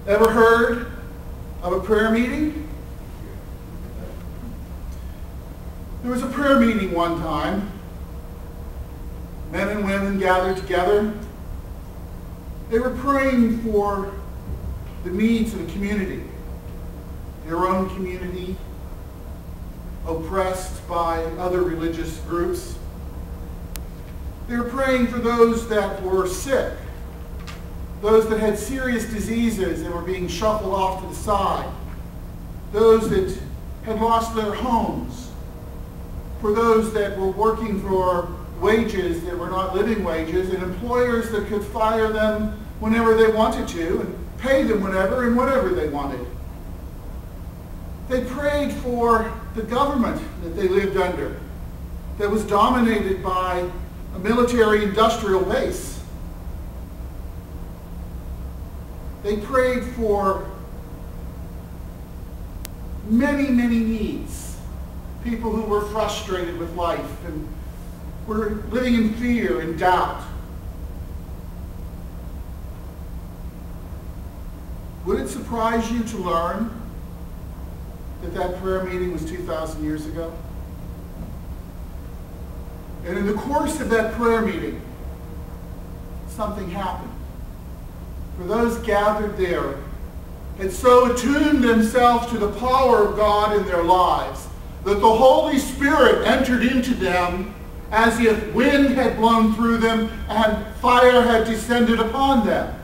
Ever heard of a prayer meeting? There was a prayer meeting one time. Men and women gathered together. They were praying for the needs of the community, their own community, oppressed by other religious groups. They were praying for those that were sick, those that had serious diseases and were being shuffled off to the side, those that had lost their homes, for those that were working for wages that were not living wages, and employers that could fire them whenever they wanted to and pay them whenever and whatever they wanted. They prayed for the government that they lived under, that was dominated by a military-industrial base. They prayed for many, many needs. People who were frustrated with life and were living in fear and doubt. Would it surprise you to learn that that prayer meeting was 2,000 years ago? And in the course of that prayer meeting, something happened. For those gathered there had so attuned themselves to the power of God in their lives that the Holy Spirit entered into them as if wind had blown through them and fire had descended upon them.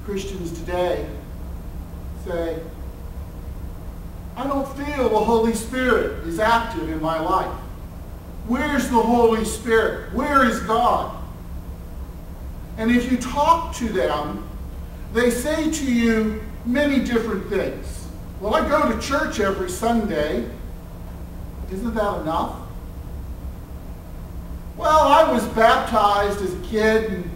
Christians today say, I don't feel the Holy Spirit is active in my life. Where's the Holy Spirit? Where is God? And if you talk to them, they say to you many different things. Well, I go to church every Sunday. Isn't that enough? Well, I was baptized as a kid, and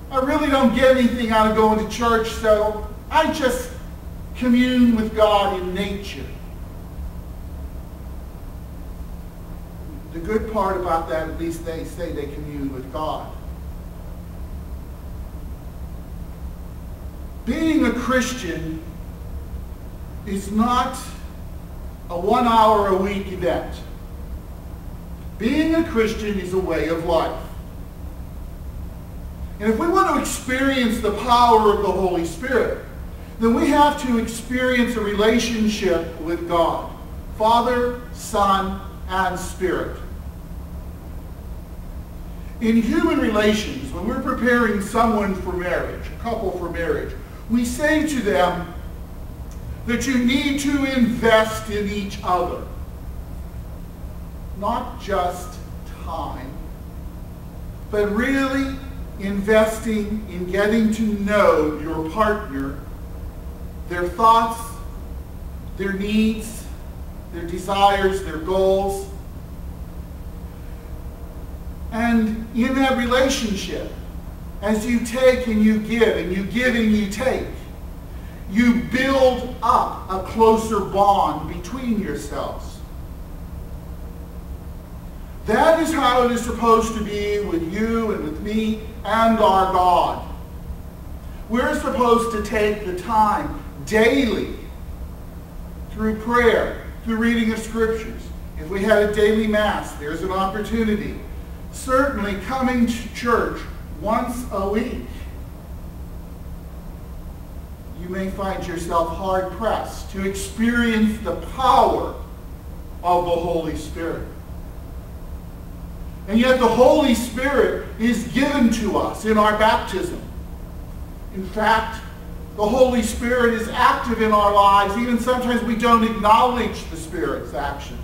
I really don't get anything out of going to church, so I just commune with God in nature. The good part about that, at least they say they commune with God. Being a Christian is not a 1 hour a week event. Being a Christian is a way of life. And if we want to experience the power of the Holy Spirit, then we have to experience a relationship with God, Father, Son, and Spirit. In human relations, when we're preparing someone for marriage, a couple for marriage, we say to them that you need to invest in each other. Not just time, but really investing in getting to know your partner, their thoughts, their needs, their desires, their goals. And in that relationship, as you take and you give, and you give and you take, you build up a closer bond between yourselves. That is how it is supposed to be with you and with me and our God. We're supposed to take the time daily through prayer, through reading of scriptures. If we had a daily mass, there's an opportunity. Certainly coming to church once a week. You may find yourself hard-pressed to experience the power of the Holy Spirit. And yet the Holy Spirit is given to us in our baptism. In fact, the Holy Spirit is active in our lives. Even sometimes we don't acknowledge the Spirit's actions.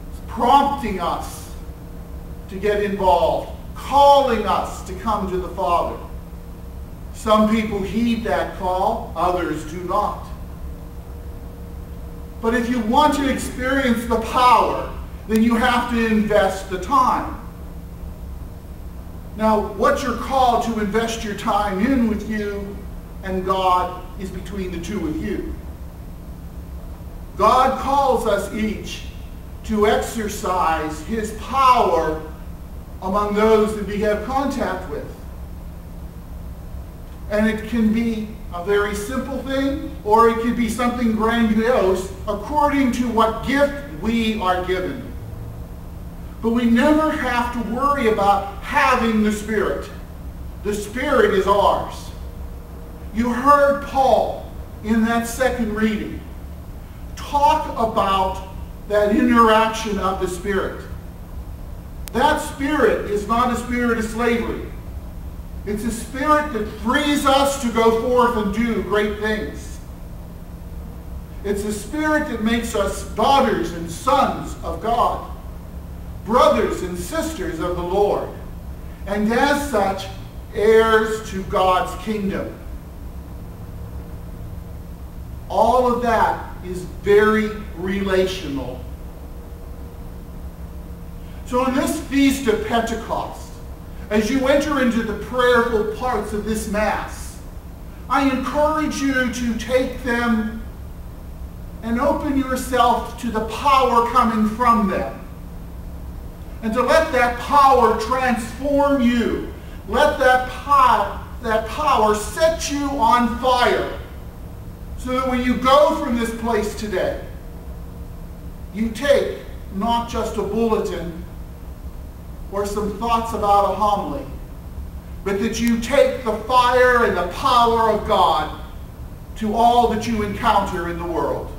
It's prompting us to get involved, calling us to come to the Father. Some people heed that call, others do not. But if you want to experience the power, then you have to invest the time. Now, what you're called to invest your time in with you and God is between the two of you. God calls us each to exercise His power among those that we have contact with. And it can be a very simple thing, or it could be something grandiose according to what gift we are given. But we never have to worry about having the Spirit. The Spirit is ours. You heard Paul in that second reading talk about that interaction of the Spirit. That Spirit is not a spirit of slavery. It's a Spirit that frees us to go forth and do great things. It's a Spirit that makes us daughters and sons of God, brothers and sisters of the Lord, and as such, heirs to God's kingdom. All of that is very relational. So on this feast of Pentecost, as you enter into the prayerful parts of this Mass, I encourage you to take them and open yourself to the power coming from them. And to let that power transform you. Let that power set you on fire. So that when you go from this place today, you take not just a bulletin or some thoughts about a homily, but that you take the fire and the power of God to all that you encounter in the world.